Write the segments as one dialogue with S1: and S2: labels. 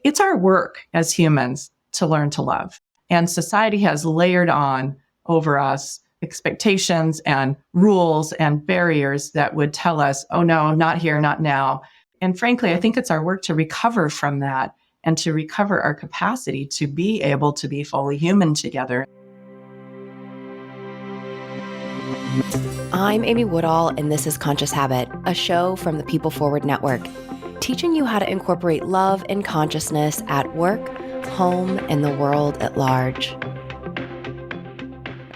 S1: It's our work as humans to learn to love. And society has layered on over us expectations and rules and barriers that would tell us, oh no, not here, not now. And frankly, I think it's our work to recover from that and to recover our capacity to be able to be fully human together.
S2: I'm Amy Woodall, and this is Conscious Habit, a show from the People Forward Network, teaching you how to incorporate love and consciousness at work, home, and the world at large.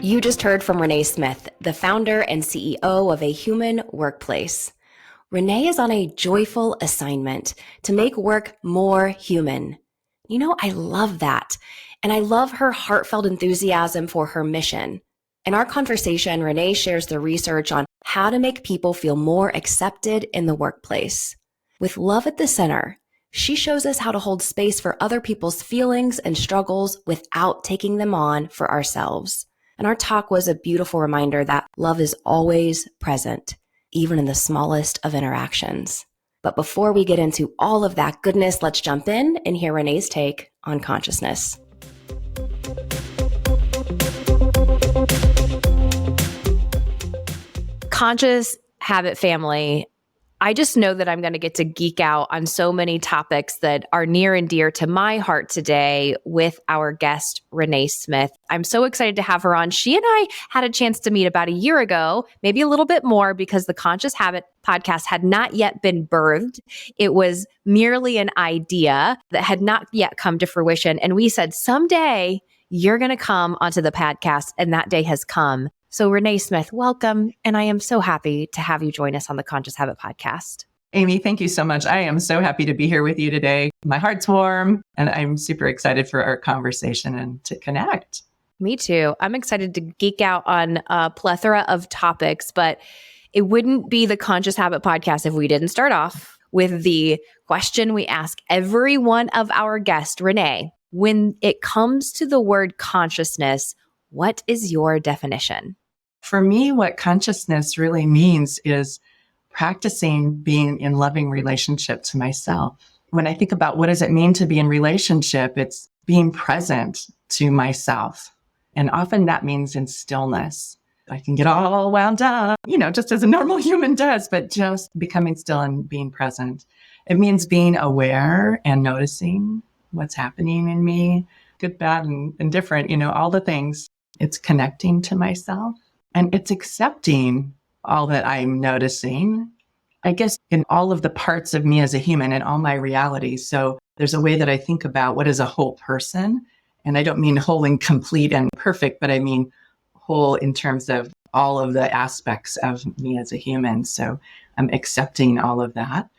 S2: You just heard from Renee Smith, the founder and CEO of A Human Workplace. Renee is on a joyful assignment to make work more human. You know, I love that. And I love her heartfelt enthusiasm for her mission. In our conversation, Renee shares the research on how to make people feel more accepted in the workplace. With love at the center, she shows us how to hold space for other people's feelings and struggles without taking them on for ourselves. And our talk was a beautiful reminder that love is always present, even in the smallest of interactions. But before we get into all of that goodness, let's jump in and hear Renee's take on consciousness. Conscious Habit family, I just know that I'm going to get to geek out on so many topics that are near and dear to my heart today with our guest, Renee Smith. I'm so excited to have her on. She and I had a chance to meet about a year ago, maybe a little bit more, because the Conscious Habit podcast had not yet been birthed. It was merely an idea that had not yet come to fruition. And we said, someday you're going to come onto the podcast, and that day has come. So Renee Smith, welcome. And I am so happy to have you join us on the Conscious Habit podcast.
S1: Amy, thank you so much. I am so happy to be here with you today. My heart's warm and I'm super excited for our conversation and to connect.
S2: Me too. I'm excited to geek out on a plethora of topics, but it wouldn't be the Conscious Habit podcast if we didn't start off with the question we ask every one of our guests. Renee, when it comes to the word consciousness, what is your definition?
S1: For me, what consciousness really means is practicing being in loving relationship to myself. When I think about what does it mean to be in relationship, it's being present to myself. And often that means in stillness. I can get all wound up, just as a normal human does, but just becoming still and being present. It means being aware and noticing what's happening in me, good, bad, and indifferent, all the things. It's connecting to myself and it's accepting all that I'm noticing, I guess, in all of the parts of me as a human and all my realities. So there's a way that I think about what is a whole person. And I don't mean whole and complete and perfect, but I mean whole in terms of all of the aspects of me as a human. So I'm accepting all of that.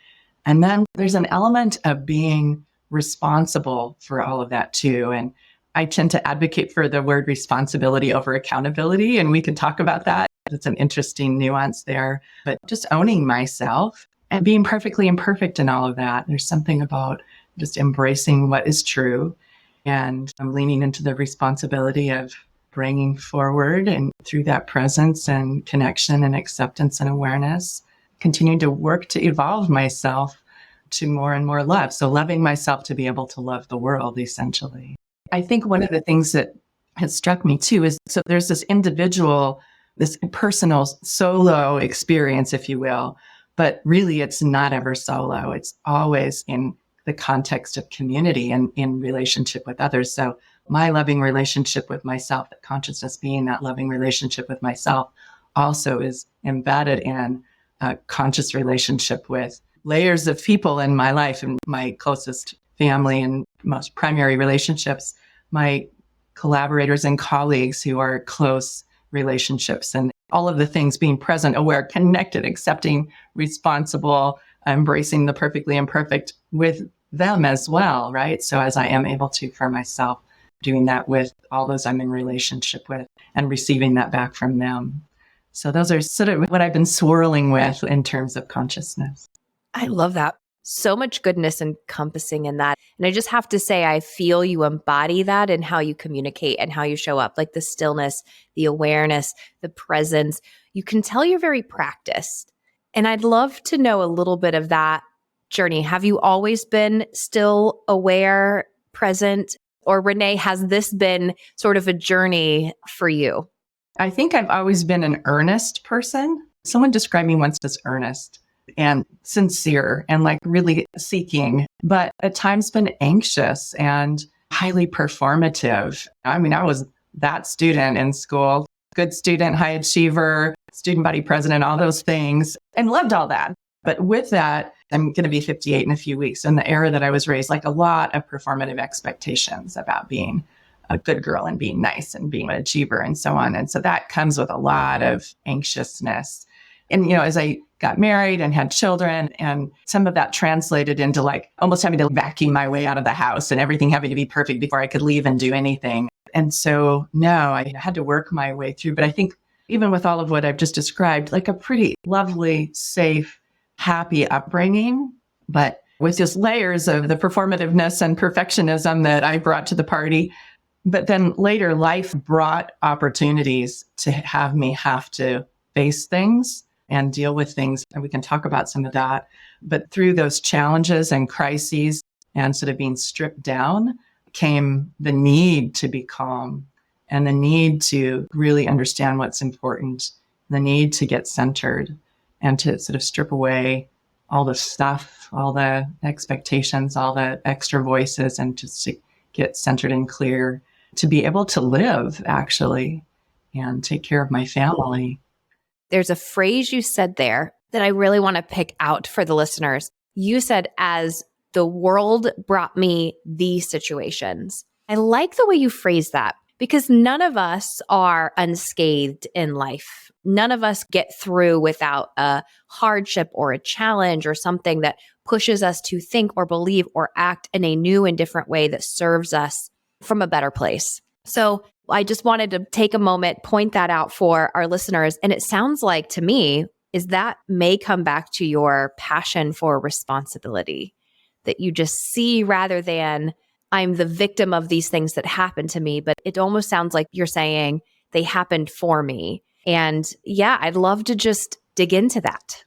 S1: And then there's an element of being responsible for all of that too. And I tend to advocate for the word responsibility over accountability, and we can talk about that. It's an interesting nuance there, but just owning myself and being perfectly imperfect in all of that. There's something about just embracing what is true, and I'm leaning into the responsibility of bringing forward and through that presence and connection and acceptance and awareness, continuing to work to evolve myself to more and more love. So loving myself to be able to love the world, essentially. I think one of the things that has struck me too is, so there's this individual, this personal solo experience, if you will, but really it's not ever solo. It's always in the context of community and in relationship with others. So my loving relationship with myself, that consciousness being that loving relationship with myself, also is embedded in a conscious relationship with layers of people in my life and my closest family and most primary relationships, my collaborators and colleagues who are close relationships, and all of the things, being present, aware, connected, accepting, responsible, embracing the perfectly imperfect with them as well, right? So as I am able to for myself, doing that with all those I'm in relationship with and receiving that back from them. So those are sort of what I've been swirling with in terms of consciousness.
S2: I love that. So much goodness encompassing in that. And I just have to say, I feel you embody that in how you communicate and how you show up, like the stillness, the awareness, the presence. You can tell you're very practiced. And I'd love to know a little bit of that
S3: journey? Have you always been still aware, present, or Renee, has this been sort of a journey for you?
S1: I think I've always been an earnest person. Someone described me once as earnest and sincere and like really seeking, but at times been anxious and highly performative. I mean, I was that student in school, good student, high achiever, student body president, all those things, and loved all that. But with that, I'm going to be 58 in a few weeks. In the era that I was raised, like a lot of performative expectations about being a good girl and being nice and being an achiever and so on. And so that comes with a lot of anxiousness. And, as I got married and had children, and some of that translated into like almost having to vacuum my way out of the house and everything having to be perfect before I could leave and do anything. And so, no, I had to work my way through. But I think even with all of what I've just described, like a pretty lovely, safe, happy upbringing, but with just layers of the performativeness and perfectionism that I brought to the party. But then later, life brought opportunities to have me have to face things and deal with things. And we can talk about some of that. But through those challenges and crises and sort of being stripped down came the need to be calm and the need to really understand what's important, the need to get centered and to sort of strip away all the stuff, all the expectations, all the extra voices, and just to get centered and clear, to be able to live actually and take care of my family.
S3: There's a phrase you said there that I really want to pick out for the listeners. You said, as the world brought me these situations. I like the way you phrase that because none of us are unscathed in life. None of us get through without a hardship or a challenge or something that pushes us to think or believe or act in a new and different way that serves us from a better place. So I just wanted to take a moment, point that out for our listeners. And it sounds like to me is that may come back to your passion for responsibility, that you just see rather than I'm the victim of these things that happened to me. But it almost sounds like you're saying they happened for me. And yeah, I'd love to just dig into that.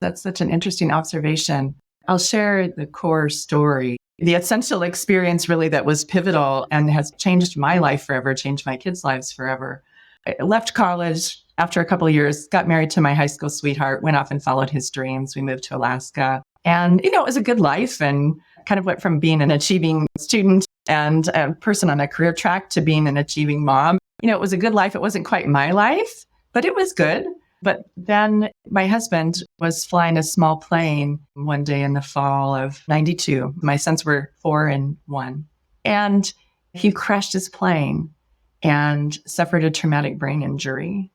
S1: That's such an interesting observation. I'll share the core story. The essential experience really that was pivotal and has changed my life forever, changed my kids' lives forever. I left college after a couple of years, got married to my high school sweetheart, went off and followed his dreams. We moved to Alaska. And, it was a good life and kind of went from being an achieving student and a person on a career track to being an achieving mom. It was a good life. It wasn't quite my life, but it was good. But then my husband was flying a small plane one day in the fall of 92. My sons were 4 and 1. And he crashed his plane and suffered a traumatic brain injury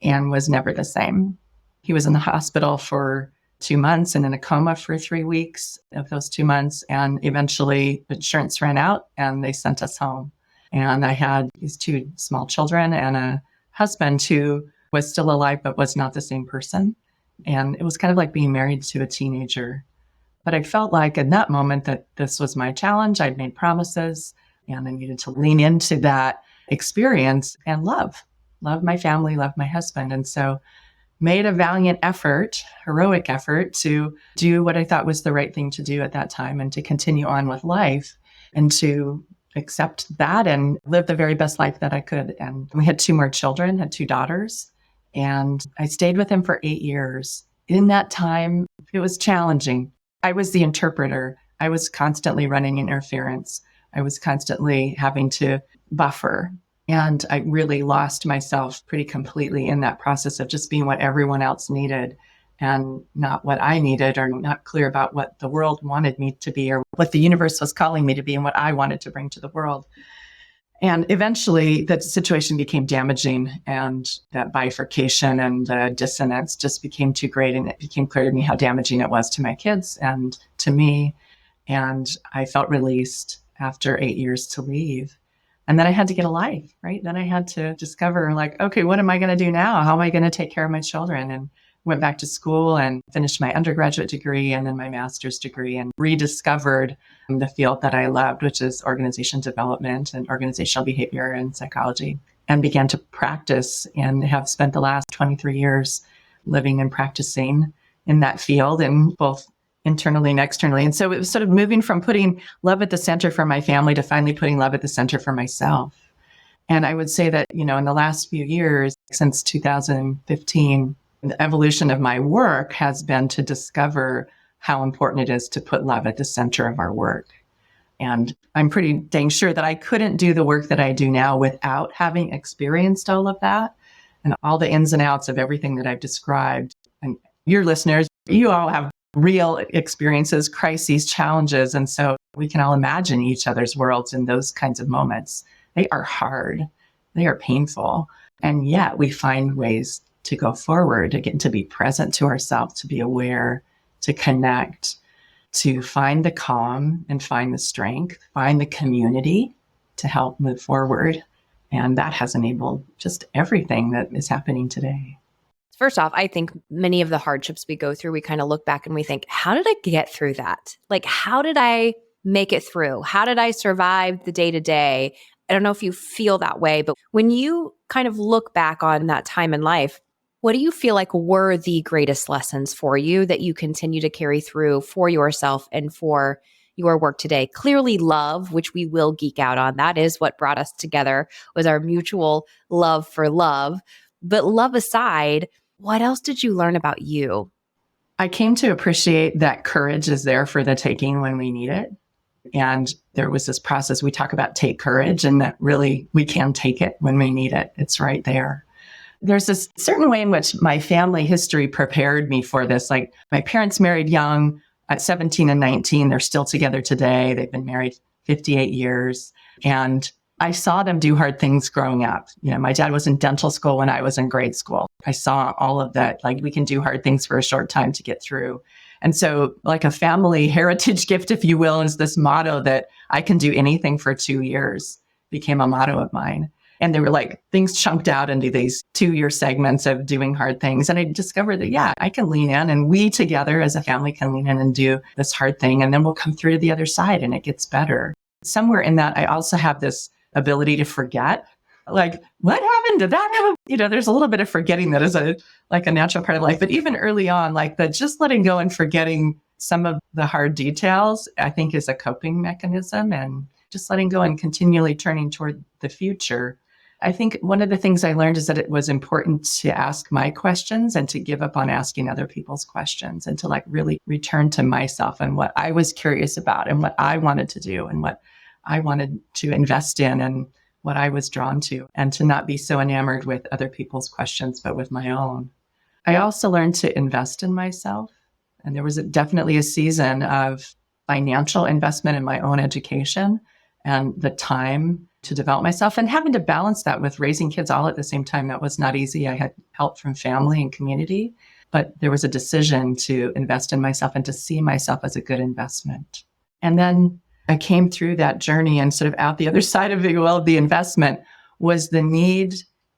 S1: and was never the same. He was in the hospital for 2 months and in a coma for 3 weeks of those 2 months. And eventually insurance ran out and they sent us home. And I had these 2 small children and a husband who was still alive, but was not the same person. And it was kind of like being married to a teenager. But I felt like in that moment that this was my challenge. I'd made promises and I needed to lean into that experience and love my family, love my husband. And so made a valiant effort, heroic effort to do what I thought was the right thing to do at that time and to continue on with life and to accept that and live the very best life that I could. And we had 2 more children, had 2 daughters. And I stayed with him for 8 years. In that time, it was challenging. I was the interpreter. I was constantly running interference. I was constantly having to buffer. And I really lost myself pretty completely in that process of just being what everyone else needed and not what I needed, or not clear about what the world wanted me to be or what the universe was calling me to be and what I wanted to bring to the world. And eventually that situation became damaging and that bifurcation and dissonance just became too great. And it became clear to me how damaging it was to my kids and to me. And I felt released after 8 years to leave. And then I had to get a life, right? Then I had to discover like, okay, what am I going to do now? How am I going to take care of my children? And went back to school and finished my undergraduate degree and then my master's degree and rediscovered the field that I loved, which is organization development and organizational behavior and psychology, and began to practice and have spent the last 23 years living and practicing in that field in both internally and externally. And so it was sort of moving from putting love at the center for my family to finally putting love at the center for myself. And I would say that, in the last few years, since 2015, the evolution of my work has been to discover how important it is to put love at the center of our work. And I'm pretty dang sure that I couldn't do the work that I do now without having experienced all of that and all the ins and outs of everything that I've described. And your listeners, you all have real experiences, crises, challenges. And so we can all imagine each other's worlds in those kinds of moments. They are hard. They are painful. And yet we find ways to go forward, again, to be present to ourselves, to be aware, to connect, to find the calm and find the strength, find the community to help move forward. And that has enabled just everything that is happening today.
S3: First off, I think many of the hardships we go through, we kind of look back and we think, how did I get through that? Like, how did I make it through? How did I survive the day to day? I don't know if you feel that way, but when you kind of look back on that time in life, what do you feel like were the greatest lessons for you that you continue to carry through for yourself and for your work today? Clearly love, which we will geek out on. That is what brought us together, was our mutual love for love. But love aside, what else did you learn about you?
S1: I came to appreciate that courage is there for the taking when we need it. And there was this process, we talk about take courage, and that really we can take it when we need it. It's right there. There's this certain way in which my family history prepared me for this. Like, my parents married young at 17 and 19. They're still together today. They've been married 58 years. And I saw them do hard things growing up. My dad was in dental school when I was in grade school. I saw all of that. Like, we can do hard things for a short time to get through. And so, like, a family heritage gift, if you will, is this motto that I can do anything for 2 years became a motto of mine. And they were like things chunked out into these 2-year segments of doing hard things. And I discovered that, yeah, I can lean in, and we together as a family can lean in and do this hard thing. And then we'll come through to the other side and it gets better. Somewhere in that, I also have this ability to forget. Like, what happened? Did that happen? There's a little bit of forgetting that is a natural part of life. But even early on, like the just letting go and forgetting some of the hard details, I think is a coping mechanism, and just letting go and continually turning toward the future. I think one of the things I learned is that it was important to ask my questions and to give up on asking other people's questions, and to like really return to myself and what I was curious about and what I wanted to do and what I wanted to invest in and what I was drawn to, and to not be so enamored with other people's questions, but with my own. I also learned to invest in myself. And there was definitely a season of financial investment in my own education and the time to develop myself, and having to balance that with raising kids all at the same time. That was not easy. I had help from family and community, but there was a decision to invest in myself and to see myself as a good investment. And then I came through that journey, and sort of out the other side of the investment was the need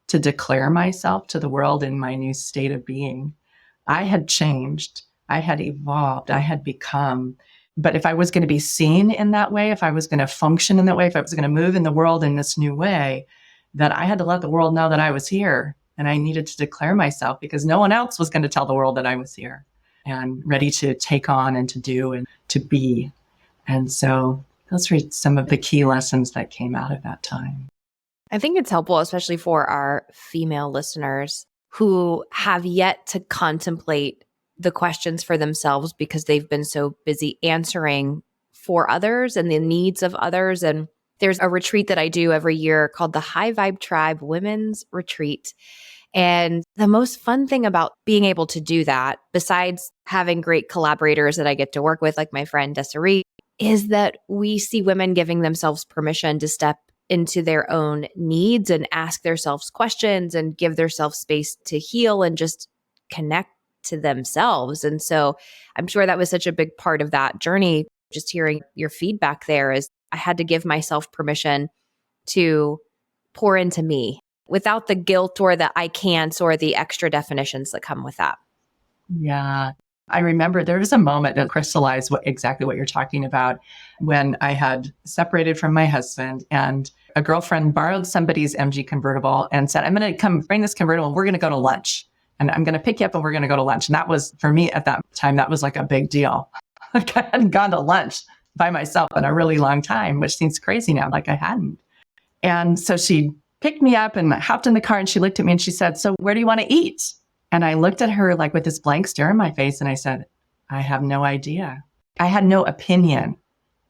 S1: to declare myself to the world in my new state of being. I had changed. I had evolved. I had become. But if I was going to be seen in that way, if I was going to function in that way, if I was going to move in the world in this new way, that I had to let the world know that I was here, and I needed to declare myself, because no one else was going to tell the world that I was here and ready to take on and to do and to be. And so those were some of the key lessons that came out of that time.
S3: I think it's helpful, especially for our female listeners who have yet to contemplate the questions for themselves because they've been so busy answering for others and the needs of others. And there's a retreat that I do every year called the High Vibe Tribe Women's Retreat. And the most fun thing about being able to do that, besides having great collaborators that I get to work with, like my friend Desiree, is that we see women giving themselves permission to step into their own needs and ask themselves questions and give themselves space to heal and just connect to themselves. And so I'm sure that was such a big part of that journey. Just hearing your feedback there is I had to give myself permission to pour into me without the guilt or the I can'ts or the extra definitions that come with that.
S1: Yeah. I remember there was a moment that crystallized exactly what you're talking about, when I had separated from my husband, and a girlfriend borrowed somebody's MG convertible and said, I'm going to come bring this convertible and we're going to go to lunch, and I'm going to pick you up and we're going to go to lunch. And that was, for me at that time, that was like a big deal. Like I hadn't gone to lunch by myself in a really long time, which seems crazy now, like I hadn't. And so she picked me up and hopped in the car and she looked at me and she said, "So where do you want to eat?" And I looked at her like with this blank stare in my face and I said, "I have no idea." I had no opinion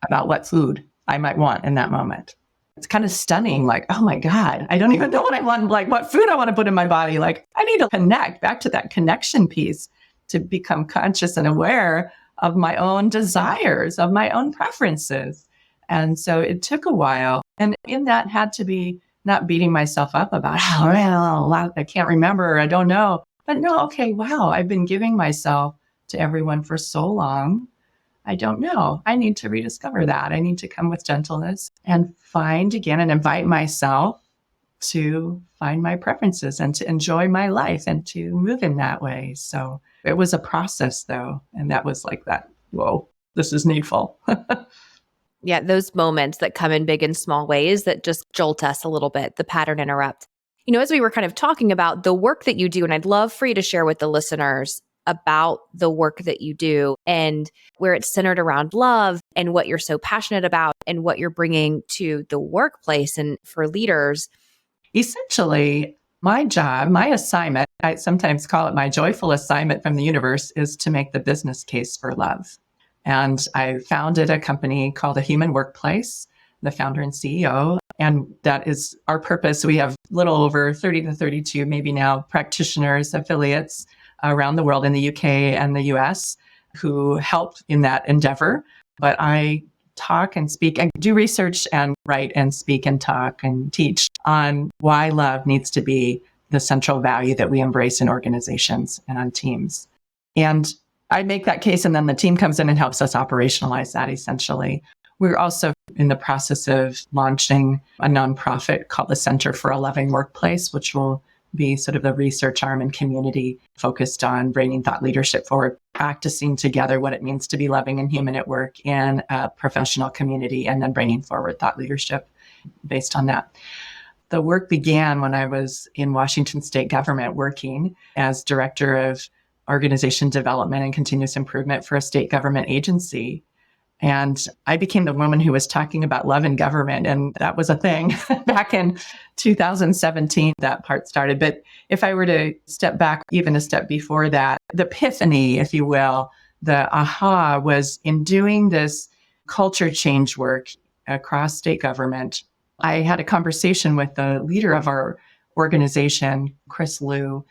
S1: about what food I might want in that moment. It's kind of stunning. Like, oh my God, I don't even know what I want, like what food I want to put in my body. Like I need to connect back to that connection piece to become conscious and aware of my own desires, of my own preferences. And so it took a while. And in that had to be not beating myself up about, oh, well, I can't remember, I don't know. But no, okay, wow, I've been giving myself to everyone for so long. I don't know. I need to rediscover that. I need to come with gentleness and find again and invite myself to find my preferences and to enjoy my life and to move in that way. So it was a process though. And that was like that, whoa, this is needful.
S3: Yeah, those moments that come in big and small ways that just jolt us a little bit, the pattern interrupt. As we were kind of talking about the work that you do, and I'd love for you to share with the listeners about the work that you do and where it's centered around love and what you're so passionate about and what you're bringing to the workplace and for leaders.
S1: Essentially, my job, my assignment, I sometimes call it my joyful assignment from the universe, is to make the business case for love. And I founded a company called A Human Workplace, the founder and CEO. And that is our purpose. We have a little over 30 to 32, maybe now, practitioners, affiliates around the world in the UK and the US who help in that endeavor. But I talk and speak and do research and write and speak and talk and teach on why love needs to be the central value that we embrace in organizations and on teams. And I make that case, and then the team comes in and helps us operationalize that essentially. We're also in the process of launching a nonprofit called the Center for a Loving Workplace, which will be sort of the research arm and community focused on bringing thought leadership forward, practicing together what it means to be loving and human at work in a professional community, and then bringing forward thought leadership based on that. The work began when I was in Washington state government working as director of organization development and continuous improvement for a state government agency. And I became the woman who was talking about love in government. And that was a thing back in 2017, that part started. But if I were to step back even a step before that, the epiphany, if you will, the aha was in doing this culture change work across state government. I had a conversation with the leader of our organization, Chris Liu,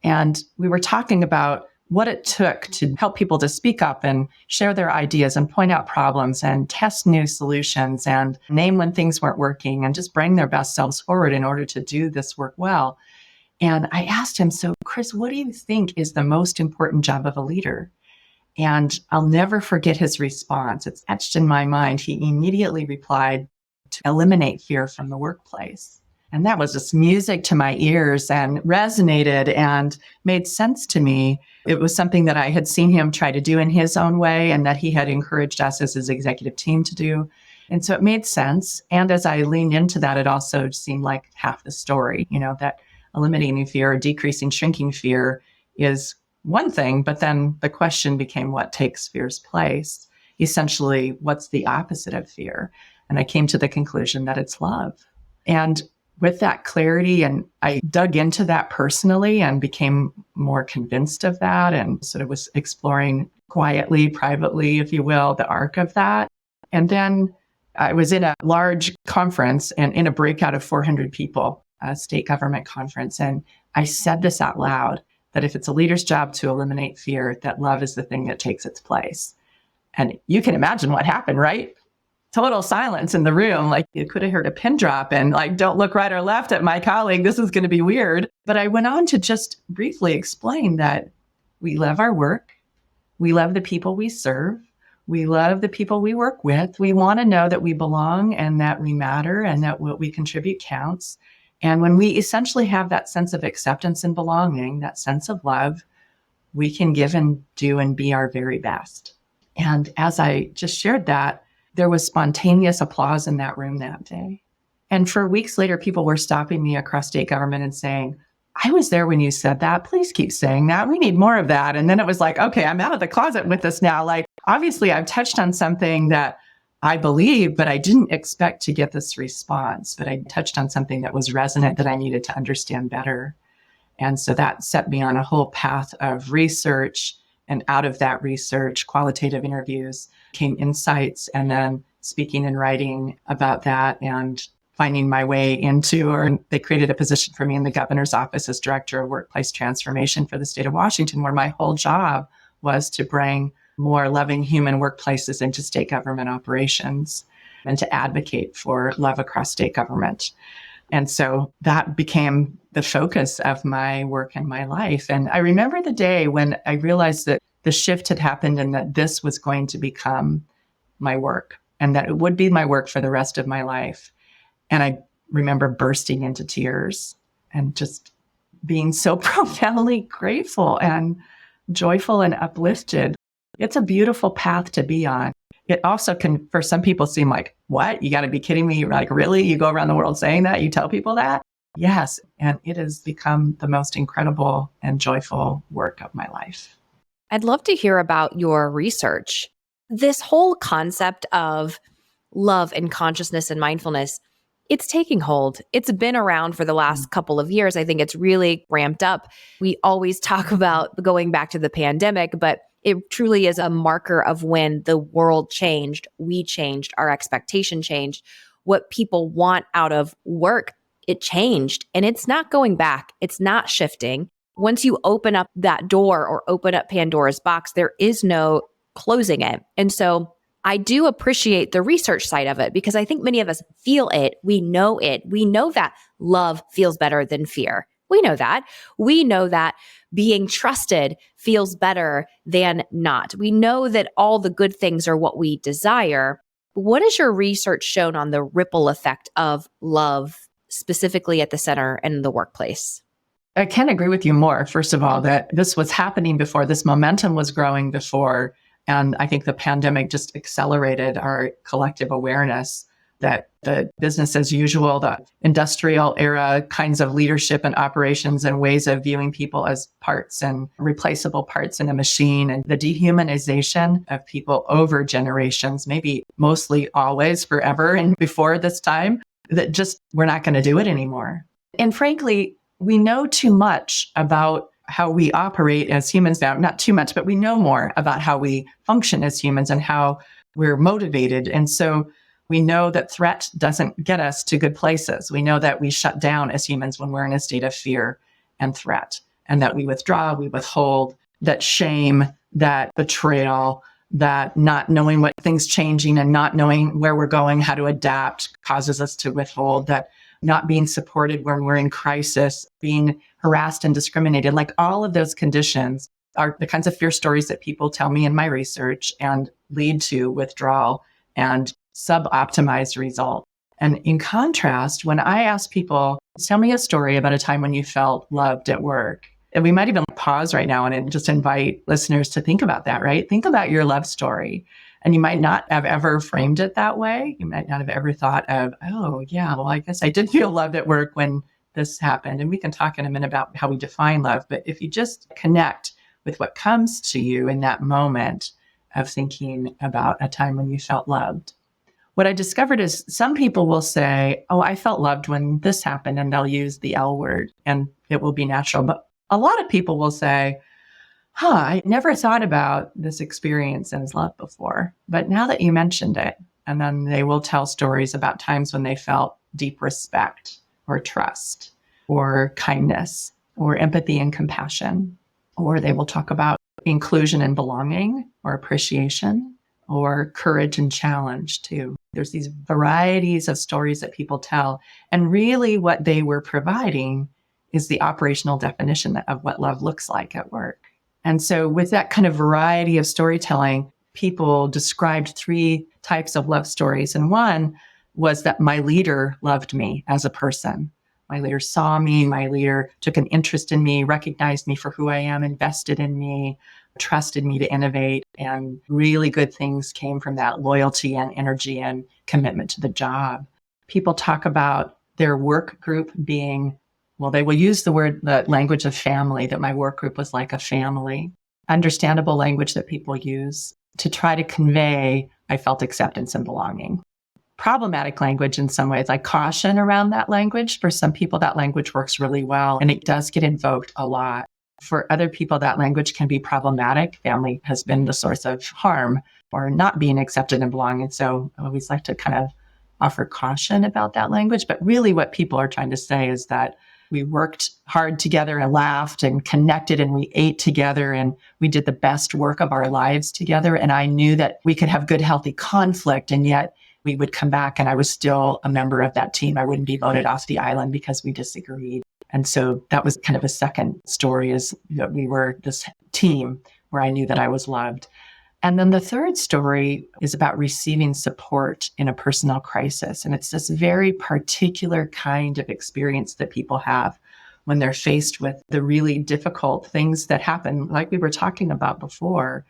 S1: and we were talking about what it took to help people to speak up and share their ideas and point out problems and test new solutions and name when things weren't working and just bring their best selves forward in order to do this work well. And I asked him, "So Chris, what do you think is the most important job of a leader?" And I'll never forget his response. It's etched in my mind. He immediately replied, "To eliminate fear from the workplace." And that was just music to my ears and resonated and made sense to me. It was something that I had seen him try to do in his own way and that he had encouraged us as his executive team to do. And so it made sense. And as I leaned into that, it also seemed like half the story, that eliminating fear or decreasing, shrinking fear is one thing, but then the question became what takes fear's place? Essentially, what's the opposite of fear? And I came to the conclusion that it's love. And with that clarity, and I dug into that personally and became more convinced of that and sort of was exploring quietly, privately, if you will, the arc of that. And then I was in a large conference and in a breakout of 400 people, a state government conference. And I said this out loud, that if it's a leader's job to eliminate fear, that love is the thing that takes its place. And you can imagine what happened, right? Total silence in the room. Like you could have heard a pin drop and like, don't look right or left at my colleague. This is going to be weird. But I went on to just briefly explain that we love our work. We love the people we serve. We love the people we work with. We want to know that we belong and that we matter and that what we contribute counts. And when we essentially have that sense of acceptance and belonging, that sense of love, we can give and do and be our very best. And as I just shared that, there was spontaneous applause in that room that day. And for weeks later, people were stopping me across state government and saying, I was there when you said that. Please keep saying that. We need more of that. And then it was like, okay, I'm out of the closet with this now. Like, obviously, I've touched on something that I believe, but I didn't expect to get this response. But I touched on something that was resonant that I needed to understand better. And so that set me on a whole path of research. And out of that research, qualitative interviews, came insights, and then speaking and writing about that and finding my way into, or they created a position for me in the governor's office as director of workplace transformation for the state of Washington, where my whole job was to bring more loving human workplaces into state government operations and to advocate for love across state government. And so that became the focus of my work and my life. And I remember the day when I realized that the shift had happened and that this was going to become my work and that it would be my work for the rest of my life. And I remember bursting into tears and just being so profoundly grateful and joyful and uplifted. It's a beautiful path to be on. It also can, for some people, seem like, what? You got to be kidding me. You're like, really? You go around the world saying that? You tell people that? Yes. And it has become the most incredible and joyful work of my life.
S3: I'd love to hear about your research. This whole concept of love and consciousness and mindfulness, it's taking hold. It's been around for the last couple of years. I think it's really ramped up. We always talk about going back to the pandemic, but it truly is a marker of when the world changed, we changed, our expectation changed, what people want out of work, it changed, and it's not going back. It's not shifting. Once you open up that door or open up Pandora's box, there is no closing it. And so I do appreciate the research side of it because I think many of us feel it. We know it. We know that love feels better than fear. We know that. We know that being trusted feels better than not. We know that all the good things are what we desire. What has your research shown on the ripple effect of love, specifically at the center and the workplace?
S1: I can't agree with you more, first of all, that this was happening before, this momentum was growing before. And I think the pandemic just accelerated our collective awareness that the business as usual, the industrial era kinds of leadership and operations and ways of viewing people as parts and replaceable parts in a machine, and the dehumanization of people over generations, maybe mostly always, forever, and before this time, that just we're not going to do it anymore. And frankly, we know too much about how we operate as humans now, not too much, but we know more about how we function as humans and how we're motivated. And so we know that threat doesn't get us to good places. We know that we shut down as humans when we're in a state of fear and threat, and that we withdraw, we withhold, that shame, that betrayal, that not knowing what things changing and not knowing where we're going, how to adapt causes us to withhold, that not being supported when we're in crisis, being harassed and discriminated, like all of those conditions are the kinds of fear stories that people tell me in my research and lead to withdrawal and sub-optimized result. And in contrast, when I ask people, tell me a story about a time when you felt loved at work. And we might even pause right now and just invite listeners to think about that, right? Think about your love story. And you might not have ever framed it that way. You might not have ever thought of, oh, yeah, well, I guess I did feel loved at work when this happened. And we can talk in a minute about how we define love. But if you just connect with what comes to you in that moment of thinking about a time when you felt loved, what I discovered is some people will say, oh, I felt loved when this happened, and they'll use the L word and it will be natural. But a lot of people will say, I never thought about this experience as love before, but now that you mentioned it, and then they will tell stories about times when they felt deep respect or trust or kindness or empathy and compassion, or they will talk about inclusion and belonging or appreciation or courage and challenge too. There's these varieties of stories that people tell, and really what they were providing is the operational definition of what love looks like at work. And so with that kind of variety of storytelling, people described 3 types of love stories. And one was that my leader loved me as a person. My leader saw me, my leader took an interest in me, recognized me for who I am, invested in me, trusted me to innovate, and really good things came from that loyalty and energy and commitment to the job. People talk about their work group being well, they will use the language of family, that my work group was like a family, understandable language that people use to try to convey I felt acceptance and belonging. Problematic language in some ways, like caution around that language. For some people, that language works really well, and it does get invoked a lot. For other people, that language can be problematic. Family has been the source of harm or not being accepted and belonging. So I always like to kind of offer caution about that language. But really what people are trying to say is that we worked hard together and laughed and connected, and we ate together, and we did the best work of our lives together. And I knew that we could have good, healthy conflict, and yet we would come back and I was still a member of that team. I wouldn't be voted off the island because we disagreed. And so that was kind of a second story, is that we were this team where I knew that I was loved. And then the third story is about receiving support in a personal crisis. And it's this very particular kind of experience that people have when they're faced with the really difficult things that happen, like we were talking about before.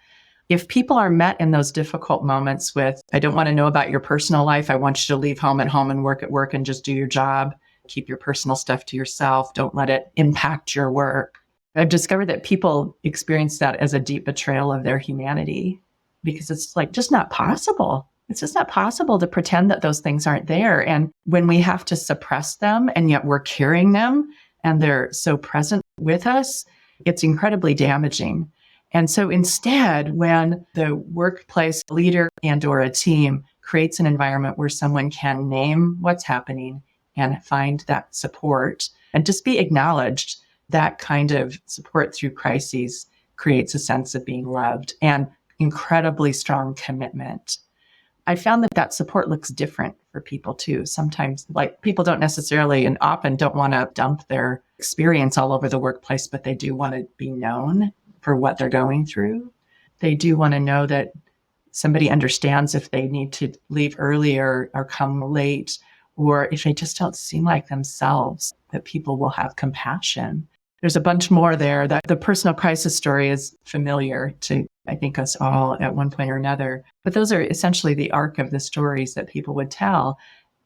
S1: If people are met in those difficult moments with, I don't want to know about your personal life. I want you to leave home at home and work at work and just do your job. Keep your personal stuff to yourself. Don't let it impact your work. I've discovered that people experience that as a deep betrayal of their humanity, because it's like just not possible. It's just not possible to pretend that those things aren't there. And when we have to suppress them and yet we're carrying them and they're so present with us, it's incredibly damaging. And so instead, when the workplace leader and or a team creates an environment where someone can name what's happening and find that support and just be acknowledged, that kind of support through crises creates a sense of being loved and incredibly strong commitment. I found that support looks different for people too. Sometimes, like, people don't necessarily and often don't want to dump their experience all over the workplace, but they do want to be known for what they're going through. They do want to know that somebody understands if they need to leave early or come late, or if they just don't seem like themselves, that people will have compassion. There's a bunch more there. That the personal crisis story is familiar to, I think, us all at one point or another. But those are essentially the arc of the stories that people would tell.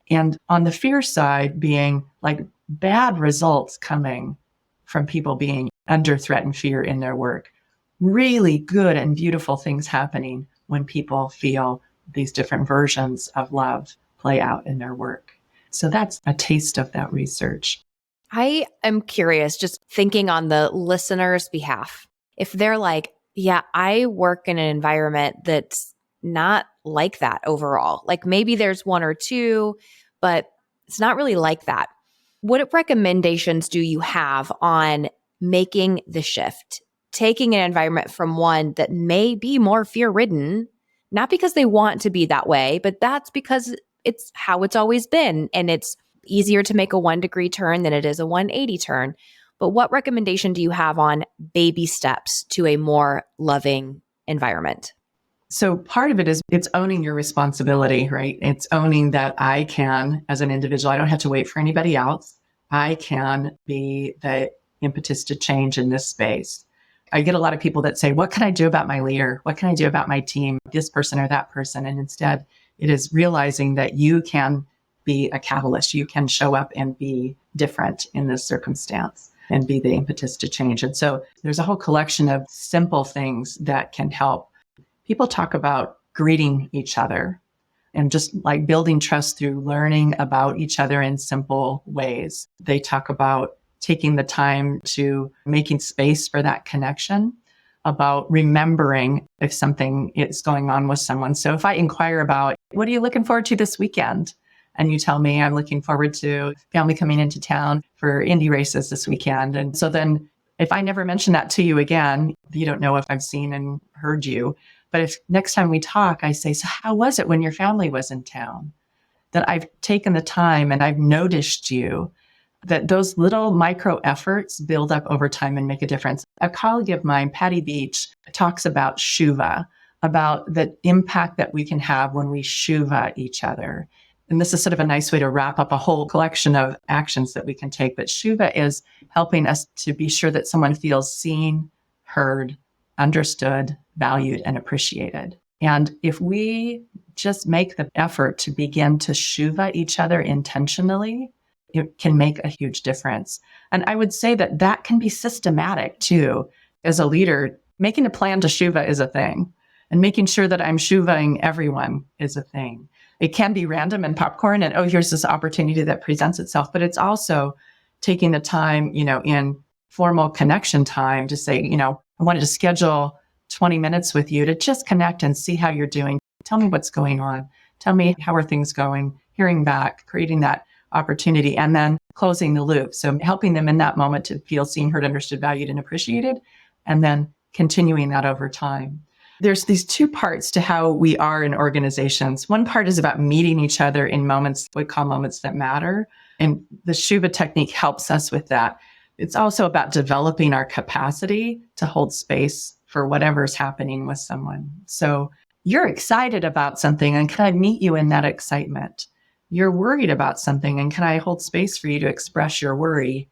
S1: And on the fear side, being like bad results coming from people being under threat and fear in their work. Really good and beautiful things happening when people feel these different versions of love play out in their work. So that's a taste of that research.
S3: I am curious, just thinking on the listener's behalf, if they're like, yeah, I work in an environment that's not like that overall. Like maybe there's one or two, but it's not really like that. What recommendations do you have on making the shift, taking an environment from one that may be more fear-ridden, not because they want to be that way, but that's because it's how it's always been. And it's easier to make a 1-degree turn than it is a 180 turn. But what recommendation do you have on baby steps to a more loving environment?
S1: So part of it is it's owning your responsibility, right? It's owning that I can, as an individual, I don't have to wait for anybody else. I can be the impetus to change in this space. I get a lot of people that say, what can I do about my leader? What can I do about my team, this person or that person? And instead, it is realizing that you can be a catalyst. You can show up and be different in this circumstance and be the impetus to change. And so there's a whole collection of simple things that can help. People talk about greeting each other and just like building trust through learning about each other in simple ways. They talk about taking the time to making space for that connection, about remembering if something is going on with someone. So if I inquire about, what are you looking forward to this weekend? And you tell me, I'm looking forward to family coming into town for Indy races this weekend. And so then if I never mention that to you again, you don't know if I've seen and heard you. But if next time we talk, I say, so how was it when your family was in town? That I've taken the time and I've noticed you, that those little micro efforts build up over time and make a difference. A colleague of mine, Patty Beach, talks about Shuva, about the impact that we can have when we Shuva each other. And this is sort of a nice way to wrap up a whole collection of actions that we can take. But Shuva is helping us to be sure that someone feels seen, heard, understood, valued, and appreciated. And if we just make the effort to begin to Shuva each other intentionally, it can make a huge difference. And I would say that that can be systematic too. As a leader, making a plan to Shuva is a thing, and making sure that I'm Shuvaing everyone is a thing. It can be random and popcorn and, oh, here's this opportunity that presents itself, but it's also taking the time, in formal connection time to say, I wanted to schedule 20 minutes with you to just connect and see how you're doing. Tell me what's going on. Tell me, how are things going? Hearing back, creating that opportunity, and then closing the loop. So helping them in that moment to feel seen, heard, understood, valued, and appreciated, and then continuing that over time. There's these two parts to how we are in organizations. One part is about meeting each other in moments we call moments that matter. And the Shuva technique helps us with that. It's also about developing our capacity to hold space for whatever's happening with someone. So you're excited about something, and can I meet you in that excitement? You're worried about something, and can I hold space for you to express your worry?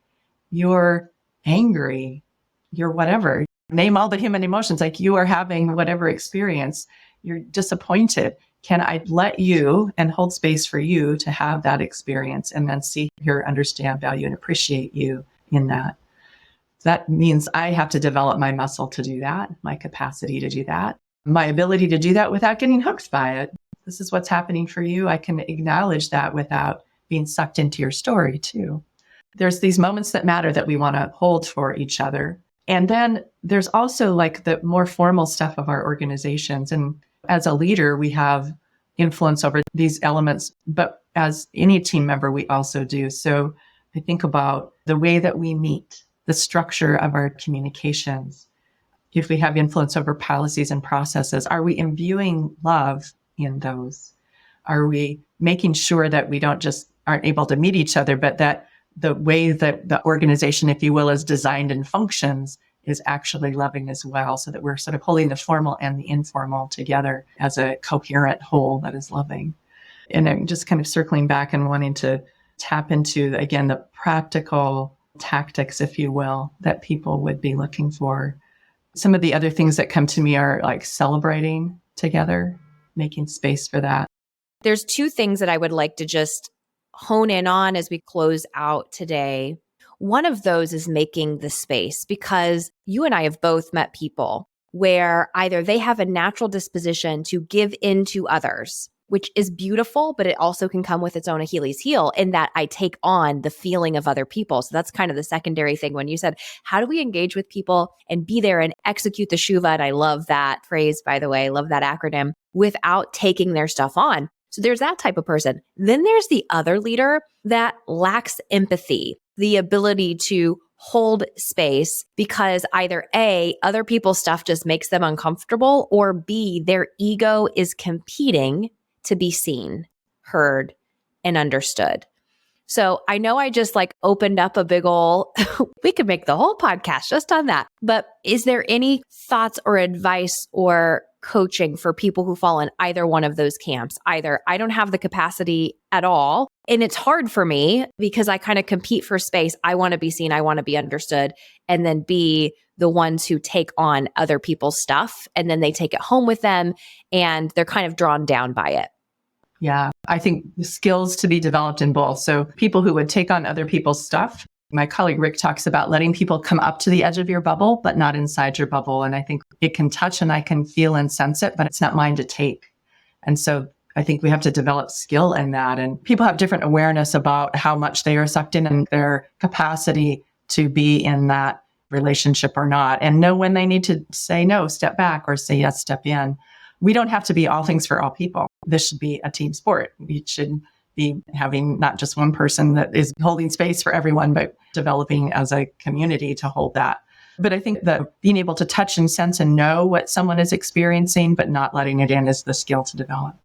S1: You're angry. You're whatever. Name all the human emotions, like you are having whatever experience. You're disappointed. Can I let you and hold space for you to have that experience, and then see, hear, understand, value, and appreciate you in that? That means I have to develop my muscle to do that, my capacity to do that, my ability to do that without getting hooked by it. This is what's happening for you. I can acknowledge that without being sucked into your story too. There's these moments that matter that we want to hold for each other. And then there's also like the more formal stuff of our organizations. And as a leader, we have influence over these elements, but as any team member, we also do. So I think about the way that we meet, the structure of our communications. If we have influence over policies and processes, are we imbuing love in those? Are we making sure that we don't just aren't able to meet each other, but that the way that the organization, if you will, is designed and functions is actually loving as well, so that we're sort of pulling the formal and the informal together as a coherent whole that is loving. And I'm just kind of circling back and wanting to tap into, again, the practical tactics, if you will, that people would be looking for. Some of the other things that come to me are like celebrating together, making space for that.
S3: There's two things that I would like to just hone in on as we close out today. One of those is making the space, because you and I have both met people where either they have a natural disposition to give in to others, which is beautiful, but it also can come with its own Achilles heel in that I take on the feeling of other people. So that's kind of the secondary thing when you said, how do we engage with people and be there and execute the Shuva? And I love that phrase, by the way, love that acronym, without taking their stuff on. So there's that type of person. Then there's the other leader that lacks empathy, the ability to hold space because either A, other people's stuff just makes them uncomfortable, or B, their ego is competing to be seen, heard, and understood. So I know I just like opened up a big ol', we could make the whole podcast just on that. But is there any thoughts or advice or coaching for people who fall in either one of those camps? Either I don't have the capacity at all, and it's hard for me because I kind of compete for space. I want to be seen. I want to be understood. And then B, the ones who take on other people's stuff and then they take it home with them and they're kind of drawn down by it.
S1: Yeah, I think the skills to be developed in both. So people who would take on other people's stuff. My colleague Rick talks about letting people come up to the edge of your bubble, but not inside your bubble. And I think it can touch and I can feel and sense it, but it's not mine to take. And so I think we have to develop skill in that. And people have different awareness about how much they are sucked in and their capacity to be in that relationship or not, and know when they need to say no, step back, or say yes, step in. We don't have to be all things for all people. This should be a team sport. We should be having not just one person that is holding space for everyone, but developing as a community to hold that. But I think that being able to touch and sense and know what someone is experiencing, but not letting it in, is the skill to develop.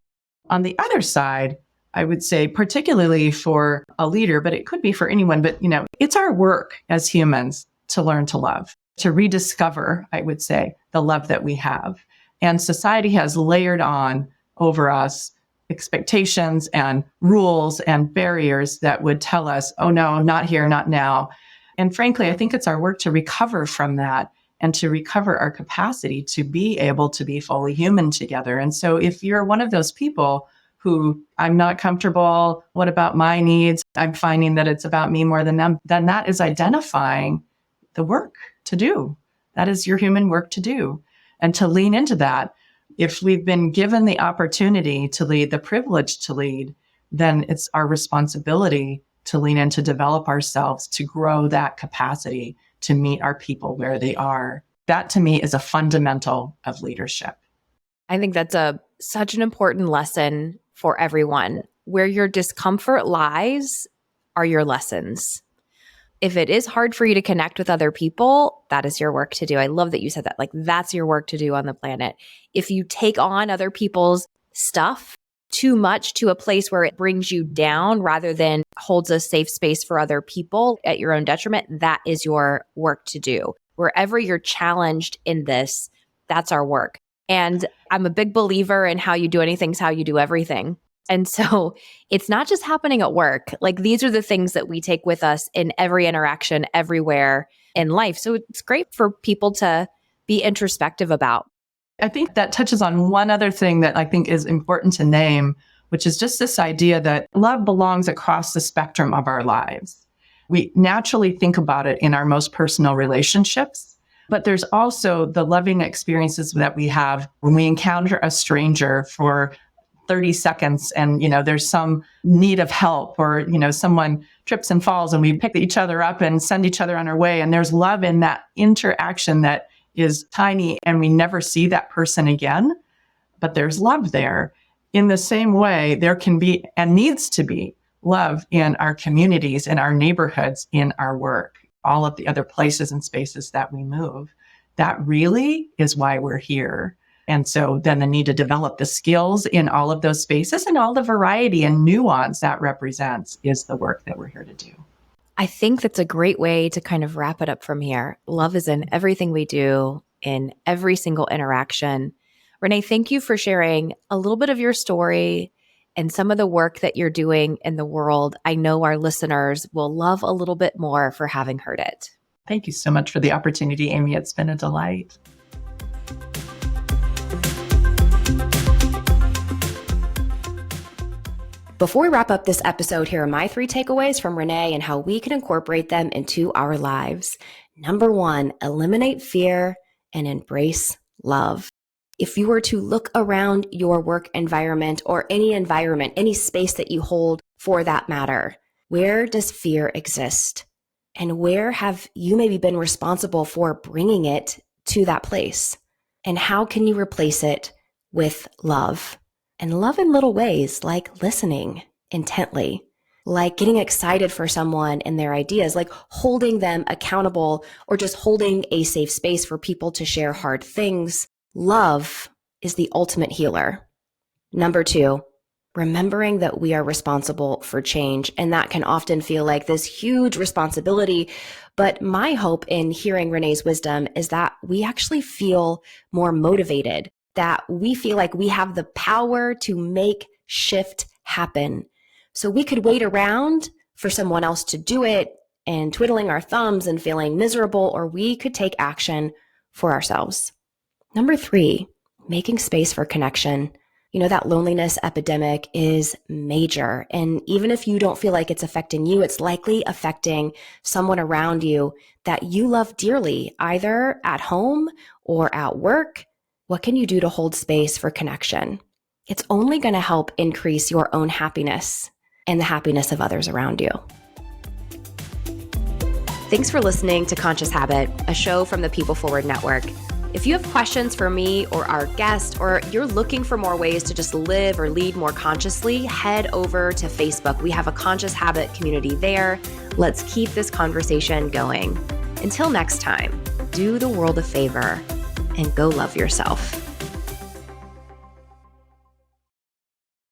S1: On the other side, I would say, particularly for a leader, but it could be for anyone, but it's our work as humans to learn to love, to rediscover, I would say, the love that we have. And society has layered on over us expectations and rules and barriers that would tell us, oh no, not here, not now. And frankly, I think it's our work to recover from that and to recover our capacity to be able to be fully human together. And so if you're one of those people who I'm not comfortable. What about my needs? I'm finding that it's about me more than them. Then that is identifying the work to do. That is your human work to do. And to lean into that. If we've been given the opportunity to lead, the privilege to lead, then it's our responsibility to lean in, to develop ourselves, to grow that capacity to meet our people where they are. That to me is a fundamental of leadership.
S3: I think that's such an important lesson for everyone. Where your discomfort lies are your lessons. If it is hard for you to connect with other people, that is your work to do. I love that you said that. Like, that's your work to do on the planet. If you take on other people's stuff too much to a place where it brings you down rather than holds a safe space for other people at your own detriment, that is your work to do. Wherever you're challenged in this, that's our work. And I'm a big believer in how you do anything is how you do everything. And so it's not just happening at work. Like, these are the things that we take with us in every interaction, everywhere in life. So it's great for people to be introspective about.
S1: I think that touches on one other thing that I think is important to name, which is just this idea that love belongs across the spectrum of our lives. We naturally think about it in our most personal relationships, but there's also the loving experiences that we have when we encounter a stranger for 30 seconds and, there's some need of help, or, someone trips and falls and we pick each other up and send each other on our way. And there's love in that interaction that is tiny and we never see that person again, but there's love there. In the same way, there can be and needs to be love in our communities, in our neighborhoods, in our work, all of the other places and spaces that we move. That really is why we're here. And so then the need to develop the skills in all of those spaces and all the variety and nuance that represents is the work that we're here to do.
S3: I think that's a great way to kind of wrap it up from here. Love is in everything we do, in every single interaction. Renee, thank you for sharing a little bit of your story and some of the work that you're doing in the world. I know our listeners will love a little bit more for having heard it.
S1: Thank you so much for the opportunity, Amy. It's been a delight.
S2: Before we wrap up this episode, here are my 3 takeaways from Renee and how we can incorporate them into our lives. Number 1, eliminate fear and embrace love. If you were to look around your work environment or any space that you hold for that matter, where does fear exist? And where have you maybe been responsible for bringing it to that place? And how can you replace it with love? And love in little ways, like listening intently, like getting excited for someone and their ideas, like holding them accountable, or just holding a safe space for people to share hard things. Love is the ultimate healer. Number 2, remembering that we are responsible for change. And that can often feel like this huge responsibility. But my hope in hearing Renee's wisdom is that we actually feel more motivated, that we feel like we have the power to make shift happen. So we could wait around for someone else to do it and twiddling our thumbs and feeling miserable, or we could take action for ourselves. Number 3, making space for connection. That loneliness epidemic is major. And even if you don't feel like it's affecting you, it's likely affecting someone around you that you love dearly, either at home or at work. What can you do to hold space for connection? It's only going to help increase your own happiness and the happiness of others around you. Thanks for listening to Conscious Habit, a show from the People Forward Network. If you have questions for me or our guest, or you're looking for more ways to just live or lead more consciously, head over to Facebook. We have a Conscious Habit community there. Let's keep this conversation going. Until next time, do the world a favor and go love yourself.